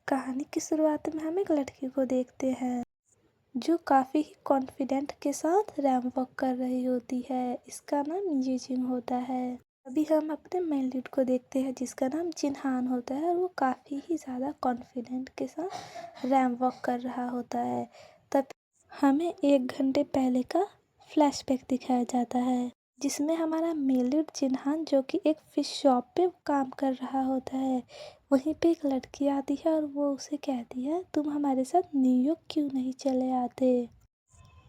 कहानी की शुरुआत में हम एक लड़की को देखते हैं जो काफ़ी ही कॉन्फिडेंट के साथ रैंप वॉक कर रही होती है। इसका नाम ये जिन होता है। अभी हम अपने मेन लीड को देखते हैं जिसका नाम जिनहान होता है और वो काफ़ी ही ज़्यादा कॉन्फिडेंट के साथ रैंप वॉक कर रहा होता है। तब हमें 1 घंटे पहले का फ्लैशबैक दिखाया जाता है जिसमें हमारा मेन लीड जिनहान जो कि एक फिश शॉप पे काम कर रहा होता है। वहीं पे एक लड़की आती है और वो उसे कहती है, तुम हमारे साथ न्यूयॉर्क क्यों नहीं चले आते?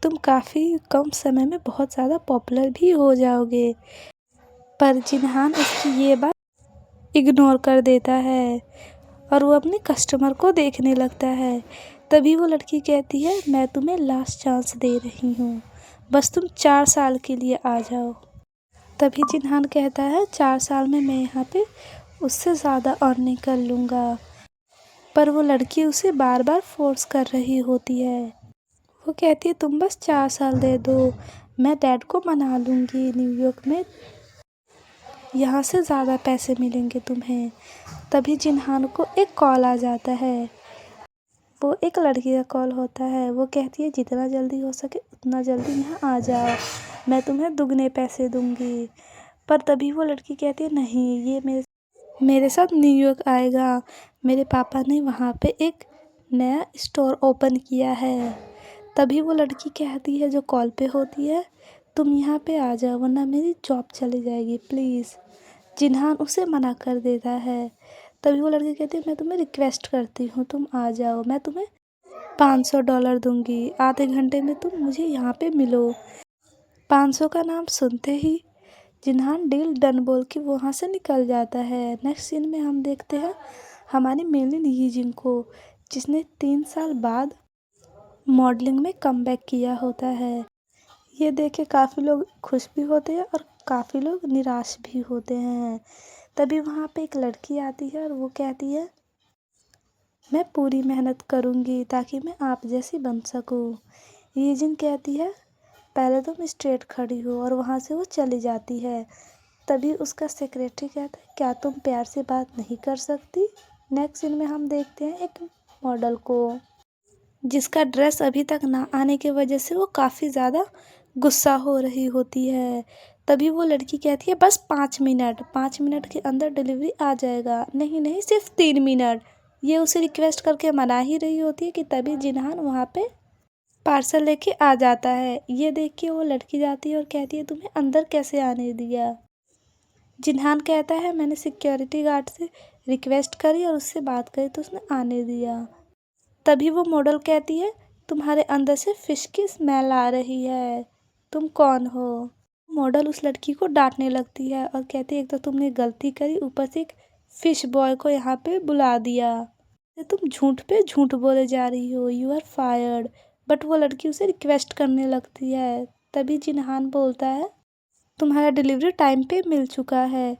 तुम काफ़ी कम समय में बहुत ज़्यादा पॉपुलर भी हो जाओगे। पर जिनहान उसकी ये बात इग्नोर कर देता है और वो अपने कस्टमर को देखने लगता है। तभी वो लड़की कहती है, मैं तुम्हें लास्ट चांस दे रही हूँ, बस तुम 4 साल के लिए आ जाओ। तभी जिनहान कहता है, 4 साल में मैं यहाँ पे उससे ज़्यादा अर्निंग कर लूँगा। पर वो लड़की उसे बार बार फोर्स कर रही होती है। वो कहती है, तुम बस 4 साल दे दो, मैं डैड को मना लूँगी। न्यूयॉर्क में यहाँ से ज़्यादा पैसे मिलेंगे तुम्हें। तभी जिनहान को एक कॉल आ जाता है। वो एक लड़की का कॉल होता है। वो कहती है, जितना जल्दी हो सके उतना जल्दी यहाँ आ जाओ, मैं तुम्हें दुगने पैसे दूँगी। पर तभी वो लड़की कहती है, नहीं, ये मेरे साथ न्यूयॉर्क आएगा। मेरे पापा ने वहाँ पे एक नया स्टोर ओपन किया है। तभी वो लड़की कहती है जो कॉल पे होती है, तुम यहाँ पे आ जाओ वरना मेरी जॉब चली जाएगी प्लीज़। जिनहान उसे मना कर देता है। तभी वो लड़की कहती है, मैं तुम्हें रिक्वेस्ट करती हूँ तुम आ जाओ, मैं तुम्हें $500 दूँगी, आधे घंटे में तुम मुझे यहाँ पे मिलो। 500 का नाम सुनते ही जिनहान डील डन बोल के वहाँ से निकल जाता है। नेक्स्ट सीन में हम देखते हैं हमारी मेलिन यीजिन को, जिसने 3 साल बाद मॉडलिंग में कमबैक किया होता है। ये देख के काफ़ी लोग खुश भी होते हैं और काफ़ी लोग निराश भी होते हैं। तभी वहाँ पे एक लड़की आती है और वो कहती है, मैं पूरी मेहनत करूँगी ताकि मैं आप जैसी बन सकूँ। यीजिन कहती है, पहले तुम स्ट्रेट खड़ी हो, और वहाँ से वो चली जाती है। तभी उसका सेक्रेटरी कहता है, क्या तुम प्यार से बात नहीं कर सकती? नेक्स्ट सीन में हम देखते हैं एक मॉडल को जिसका ड्रेस अभी तक ना आने की वजह से वो काफ़ी ज़्यादा गुस्सा हो रही होती है। तभी वो लड़की कहती है, बस 5 मिनट, 5 मिनट के अंदर डिलीवरी आ जाएगा। नहीं नहीं, सिर्फ 3 मिनट। ये उसे रिक्वेस्ट करके मना ही रही होती है कि तभी जिनहान वहाँ पे पार्सल लेके आ जाता है। ये देख के वो लड़की जाती है और कहती है, तुम्हें अंदर कैसे आने दिया? जिनहान कहता है, मैंने सिक्योरिटी गार्ड से रिक्वेस्ट करी और उससे बात करी तो उसने आने दिया। तभी वो मॉडल कहती है, तुम्हारे अंदर से फिश की स्मेल आ रही है, तुम कौन हो? मॉडल उस लड़की को डांटने लगती है और कहती है, एक तो तुमने गलती करी, ऊपर से एक फिश बॉय को यहाँ पे बुला दिया, तुम झूठ पे झूठ बोले जा रही हो, यू आर फायर्ड। बट वो लड़की उसे रिक्वेस्ट करने लगती है। तभी जिनहान बोलता है, तुम्हारा डिलीवरी टाइम पे मिल चुका है।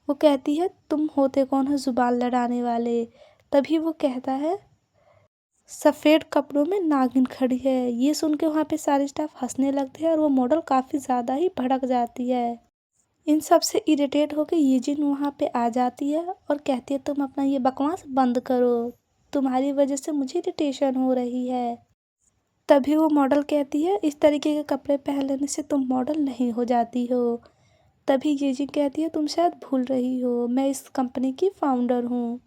वो कहती है, तुम होते कौन हो जुबान लड़ाने वाले? तभी वो कहता है, सफ़ेद कपड़ों में नागिन खड़ी है। ये सुन के वहाँ पे सारे स्टाफ हंसने लगते हैं और वो मॉडल काफ़ी ज़्यादा ही भड़क जाती है। इन सब से इरिटेट होकर यीजिन वहाँ पे आ जाती है और कहती है, तुम अपना ये बकवास बंद करो, तुम्हारी वजह से मुझे इरिटेशन हो रही है। तभी वो मॉडल कहती है, इस तरीके के कपड़े पहन लेने से तुम मॉडल नहीं हो जाती हो। तभी यीजिन कहती है, तुम शायद भूल रही हो, मैं इस कंपनी की फाउंडर हूँ।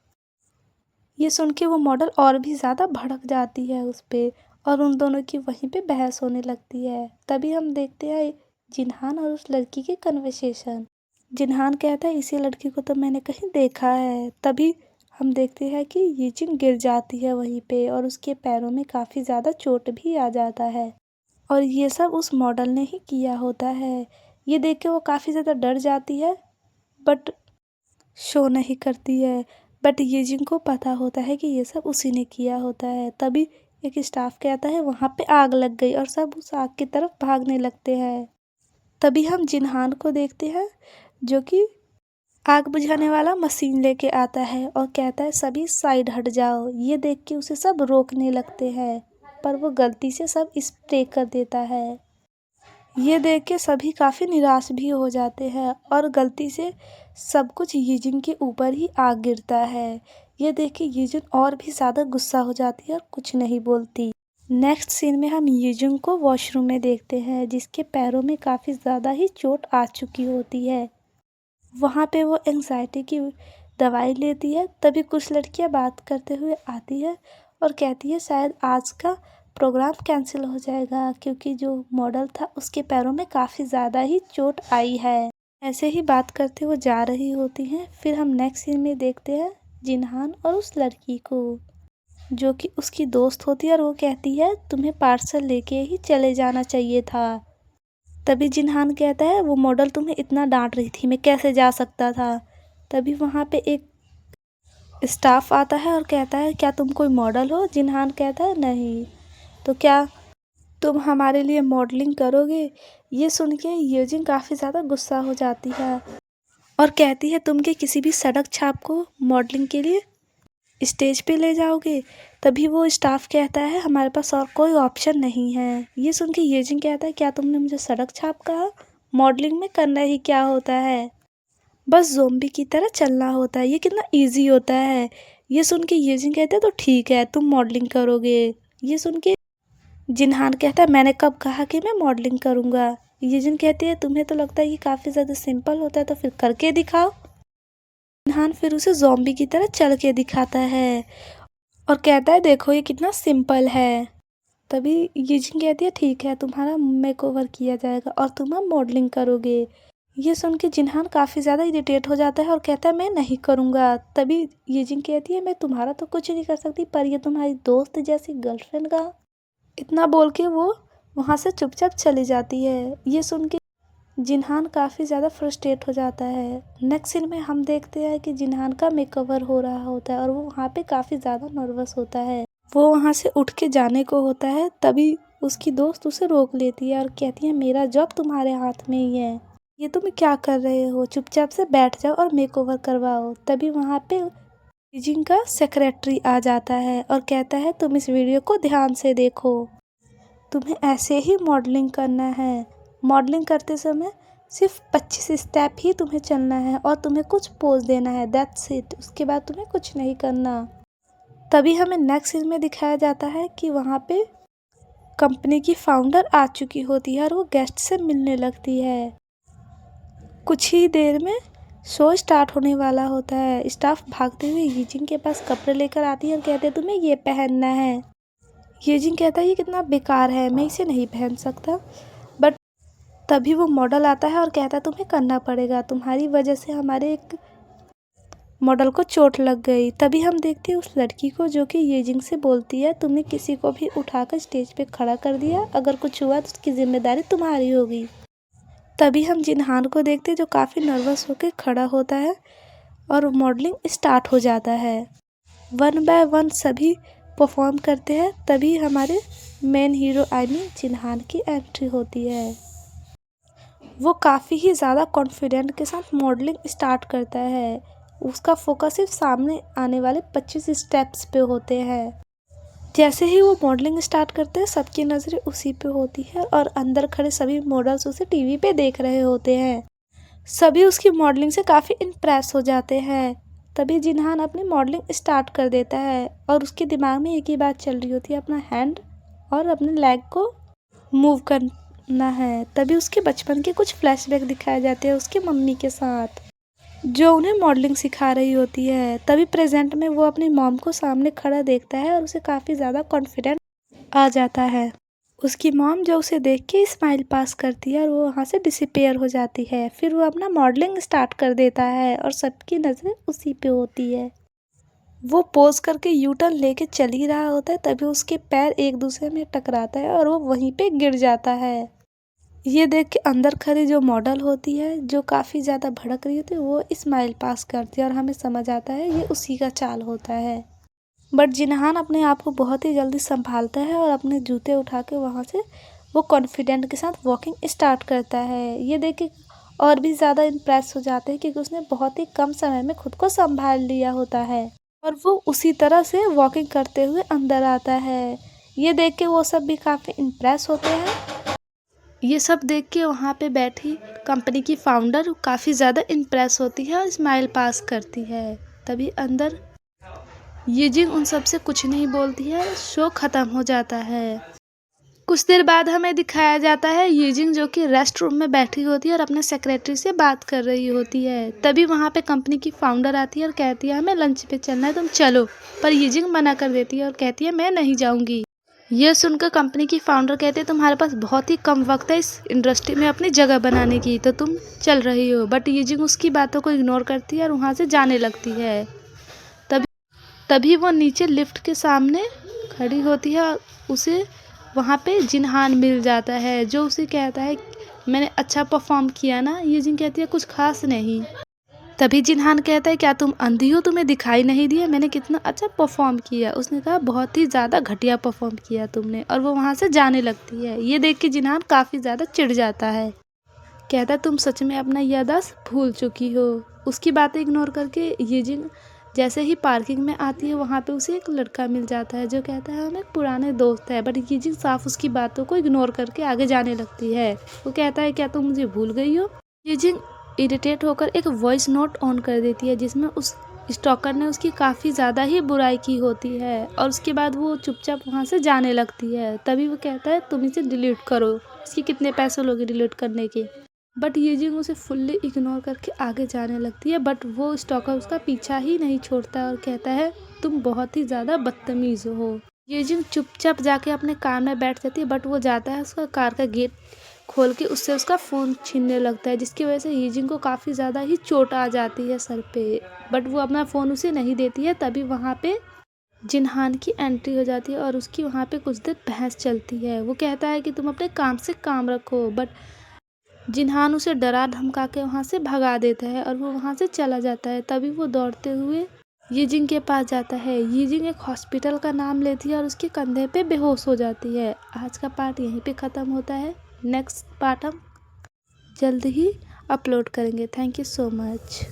ये सुन के वो मॉडल और भी ज़्यादा भड़क जाती है उस पे और उन दोनों की वहीं पे बहस होने लगती है। तभी हम देखते हैं जिनहान और उस लड़की की कन्वर्सेशन। जिनहान कहता है, इसी लड़की को तो मैंने कहीं देखा है। तभी हम देखते हैं कि यीजिन गिर जाती है वहीं पे और उसके पैरों में काफ़ी ज़्यादा चोट भी आ जाता है और ये सब उस मॉडल ने ही किया होता है। ये देख के वो काफ़ी ज़्यादा डर जाती है बट शो नहीं करती है। बट यीजिन को पता होता है कि ये सब उसी ने किया होता है। तभी एक स्टाफ कहता है, वहाँ पे आग लग गई, और सब उस आग की तरफ भागने लगते हैं। तभी हम जिनहान को देखते हैं जो कि आग बुझाने वाला मशीन लेके आता है और कहता है, सभी साइड हट जाओ। ये देख के उसे सब रोकने लगते हैं पर वो गलती से सब स्प्रे कर देता है। ये देख के सभी काफ़ी निराश भी हो जाते हैं और गलती से सब कुछ यीजिन के ऊपर ही आ गिरता है। ये देख के यूजुन और भी ज़्यादा गुस्सा हो जाती है और कुछ नहीं बोलती। नेक्स्ट सीन में हम यूजुन को वॉशरूम में देखते हैं, जिसके पैरों में काफ़ी ज़्यादा ही चोट आ चुकी होती है। वहाँ पे वो एंग्जाइटी की दवाई लेती है। तभी कुछ लड़कियाँ बात करते हुए आती है और कहती है शायद आज का प्रोग्राम कैंसिल हो जाएगा, क्योंकि जो मॉडल था उसके पैरों में काफ़ी ज़्यादा ही चोट आई है। ऐसे ही बात करते वो जा रही होती हैं। फिर हम नेक्स्ट सीन में देखते हैं जिनहान और उस लड़की को, जो कि उसकी दोस्त होती है, और वो कहती है तुम्हें पार्सल लेके ही चले जाना चाहिए था। तभी जिनहान कहता है वो मॉडल तुम्हें इतना डांट रही थी, मैं कैसे जा सकता था। तभी वहाँ पे एक स्टाफ आता है और कहता है क्या तुम कोई मॉडल हो। जिनहान कहता है नहीं। तो क्या तुम हमारे लिए मॉडलिंग करोगे। ये सुन के यूजिन काफ़ी ज़्यादा गुस्सा हो जाती है और कहती है तुम के किसी भी सड़क छाप को मॉडलिंग के लिए स्टेज पे ले जाओगे। तभी वो स्टाफ कहता है हमारे पास और कोई ऑप्शन नहीं है। ये सुन के यूजिन कहता है क्या तुमने मुझे सड़क छाप कहा, मॉडलिंग में करना ही क्या होता है, बस ज़ोंबी की तरह चलना होता है, ये कितना इजी होता है। ये सुन के यूजिन कहते हैं तो ठीक है तुम मॉडलिंग करोगे। ये सुन के जिनहान कहता है मैंने कब कहा कि मैं मॉडलिंग करूँगा। यूजिन कहती है तुम्हें तो लगता है ये काफ़ी ज़्यादा सिंपल होता है, तो फिर करके दिखाओ। जिनहान फिर उसे ज़ॉम्बी की तरह चल के दिखाता है और कहता है देखो ये कितना सिंपल है। तभी यूजिन कहती है ठीक है तुम्हारा मेकओवर किया जाएगा और तुम अब मॉडलिंग करोगे। ये सुन के जिनहान काफ़ी ज़्यादा इरिटेट हो जाता है और कहता है मैं नहीं करूँगा। तभी यूजिन कहती है मैं तुम्हारा तो कुछ नहीं कर सकती, पर ये तुम्हारी दोस्त जैसी गर्लफ्रेंड का। इतना बोल के वो वहाँ से चुपचाप चली जाती है। ये सुन के जिनहान काफ़ी ज़्यादा फ्रस्ट्रेट हो जाता है। नेक्स्ट सीन में हम देखते हैं कि जिनहान का मेकओवर हो रहा होता है और वो वहाँ पे काफ़ी ज़्यादा नर्वस होता है। वो वहाँ से उठ के जाने को होता है, तभी उसकी दोस्त उसे रोक लेती है और कहती है मेरा जॉब तुम्हारे हाथ में ही है, ये तुम क्या कर रहे हो, चुपचाप से बैठ जाओ और मेकओवर करवाओ। तभी वहाँ पे यूजिन का सेक्रेटरी आ जाता है और कहता है तुम इस वीडियो को ध्यान से देखो, तुम्हें ऐसे ही मॉडलिंग करना है। मॉडलिंग करते समय सिर्फ 25 स्टेप ही तुम्हें चलना है और तुम्हें कुछ पोज देना है, दैट्स इट। उसके बाद तुम्हें कुछ नहीं करना। तभी हमें नेक्स्ट सीन में दिखाया जाता है कि वहाँ पे कंपनी की फाउंडर आ चुकी होती है और वो गेस्ट से मिलने लगती है। कुछ ही देर में शो स्टार्ट होने वाला होता है। स्टाफ भागते हुए यूजिन के पास कपड़े लेकर आती है और कहते हैं तुम्हें ये पहनना है। यूजिन कहता है ये कितना बेकार है, मैं इसे नहीं पहन सकता। बट तभी वो मॉडल आता है और कहता है तुम्हें करना पड़ेगा, तुम्हारी वजह से हमारे एक मॉडल को चोट लग गई। तभी हम देखते हैं उस लड़की को जो कि यूजिन से बोलती है तुमने किसी को भी उठाकर स्टेज पे खड़ा कर दिया, अगर कुछ हुआ तो उसकी जिम्मेदारी तुम्हारी होगी। तभी हम जिनहान को देखते हैं जो काफ़ी नर्वस होकर खड़ा होता है और मॉडलिंग स्टार्ट हो जाता है। 1 बाय 1 सभी परफॉर्म करते हैं। तभी हमारे मेन हीरो यानी जिनहान की एंट्री होती है। वो काफ़ी ही ज़्यादा कॉन्फिडेंट के साथ मॉडलिंग स्टार्ट करता है। उसका फोकस सिर्फ सामने आने वाले 25 स्टेप्स पे होते हैं। जैसे ही वो मॉडलिंग स्टार्ट करते हैं सबकी नज़रें उसी पे होती है और अंदर खड़े सभी मॉडल्स उसे टीवी पे देख रहे होते हैं। सभी उसकी मॉडलिंग से काफ़ी इम्प्रेस हो जाते हैं। तभी जिनहान अपनी मॉडलिंग स्टार्ट कर देता है और उसके दिमाग में एक ही बात चल रही होती है, अपना हैंड और अपने लेग को मूव करना है। तभी उसके बचपन के कुछ फ्लैशबैक दिखाए जाते हैं उसकी मम्मी के साथ, जो उन्हें मॉडलिंग सिखा रही होती है। तभी प्रेजेंट में वो अपनी मॉम को सामने खड़ा देखता है और उसे काफ़ी ज़्यादा कॉन्फिडेंट आ जाता है। उसकी मॉम जो उसे देख के स्माइल पास करती है और वो वहाँ से डिसअपीयर हो जाती है। फिर वो अपना मॉडलिंग स्टार्ट कर देता है और सबकी नज़रें उसी पे होती है। वो पोज करके यू टर्न लेके चल ही रहा होता है, तभी उसके पैर एक दूसरे में टकराता है और वो वहीं पे गिर जाता है। ये देख के अंदर खड़ी जो मॉडल होती है, जो काफ़ी ज़्यादा भड़क रही होती है, वो स्माइल पास करती है और हमें समझ आता है ये उसी का चाल होता है। बट जिनहान अपने आप को बहुत ही जल्दी संभालता है और अपने जूते उठा के वहाँ से वो कॉन्फिडेंट के साथ वॉकिंग स्टार्ट करता है। ये देख के और भी ज़्यादा इम्प्रेस हो जाते हैं क्योंकि उसने बहुत ही कम समय में खुद को संभाल लिया होता है और वो उसी तरह से वॉकिंग करते हुए अंदर आता है। ये देख के वो सब भी काफ़ी इम्प्रेस होते हैं। ये सब देख के वहाँ पे बैठी कंपनी की फाउंडर काफ़ी ज़्यादा इम्प्रेस होती है और स्माइल पास करती है। तभी अंदर ये जिंग उन सब से कुछ नहीं बोलती है। शो खत्म हो जाता है। कुछ देर बाद हमें दिखाया जाता है यीजिंग जो कि रेस्ट रूम में बैठी होती है और अपने सेक्रेटरी से बात कर रही होती है। तभी वहाँ पे कंपनी की फाउंडर आती है और कहती है हमें लंच पे चलना है, तुम चलो। पर यीजिंग मना कर देती है और कहती है मैं नहीं जाऊँगी। यह सुनकर कंपनी की फाउंडर कहते हैं तुम्हारे पास बहुत ही कम वक्त है इस इंडस्ट्री में अपनी जगह बनाने की, तो तुम चल रही हो। बट यीजिंग उसकी बातों को इग्नोर करती है और वहाँ से जाने लगती है। तभी वो नीचे लिफ्ट के सामने खड़ी होती है और उसे वहाँ पे जिनहान मिल जाता है, जो उसे कहता है मैंने अच्छा परफॉर्म किया ना। यीजिंग कहती है कुछ खास नहीं। तभी जिनहान कहता है क्या तुम अंधी हो, तुम्हें दिखाई नहीं दिया मैंने कितना अच्छा परफॉर्म किया। उसने कहा बहुत ही ज़्यादा घटिया परफॉर्म किया तुमने, और वो वहाँ से जाने लगती है। ये देख के जिनहान काफ़ी ज़्यादा चिढ़ जाता है। कहता है तुम सच में अपना याददाश्त भूल चुकी हो। उसकी बातें इग्नोर करके यीजिंग जैसे ही पार्किंग में आती है वहाँ पे उसे एक लड़का मिल जाता है जो कहता है हम एक पुराने दोस्त है। बट यीजिंग साफ उसकी बातों को इग्नोर करके आगे जाने लगती है। वो कहता है क्या तुम मुझे भूल गई हो। यीजिंग इरिटेट होकर एक वॉइस नोट ऑन कर देती है जिसमें उस स्टॉकर ने उसकी काफ़ी ज़्यादा ही बुराई की होती है, और उसके बाद वो चुपचाप वहाँ से जाने लगती है। तभी वो कहता है तुम इसे डिलीट करो, इसके कितने पैसे लोगे डिलीट करने के। बट यीजिंग उसे फुल्ली इग्नोर करके आगे जाने लगती है। बट वो स्टॉकर उसका पीछा ही नहीं छोड़ता और कहता है तुम बहुत ही ज़्यादा बदतमीज़ हो। यीजिंग चुपचाप जाके अपने कार में बैठ जाती है। बट वो जाता है उसका कार का गेट खोल के उससे उसका फ़ोन छीनने लगता है, जिसकी वजह से यीजिंग को काफ़ी ज़्यादा ही चोट आ जाती है सर पे। बट वो अपना फ़ोन उसे नहीं देती है। तभी वहाँ पे जिनहान की एंट्री हो जाती है और उसकी वहाँ पे कुछ देर बहस चलती है। वो कहता है कि तुम अपने काम से काम रखो। बट जिनहान उसे डरा धमका के वहाँ से भगा देता है और वो वहाँ से चला जाता है। तभी वो दौड़ते हुए यीजिंग के पास जाता है। यीजिंग एक हॉस्पिटल का नाम लेती है और उसके कंधे पे बेहोश हो जाती है। आज का पार्ट यहीं पे ख़त्म होता है। नेक्स्ट पार्ट हम जल्द ही अपलोड करेंगे। Thank you so much.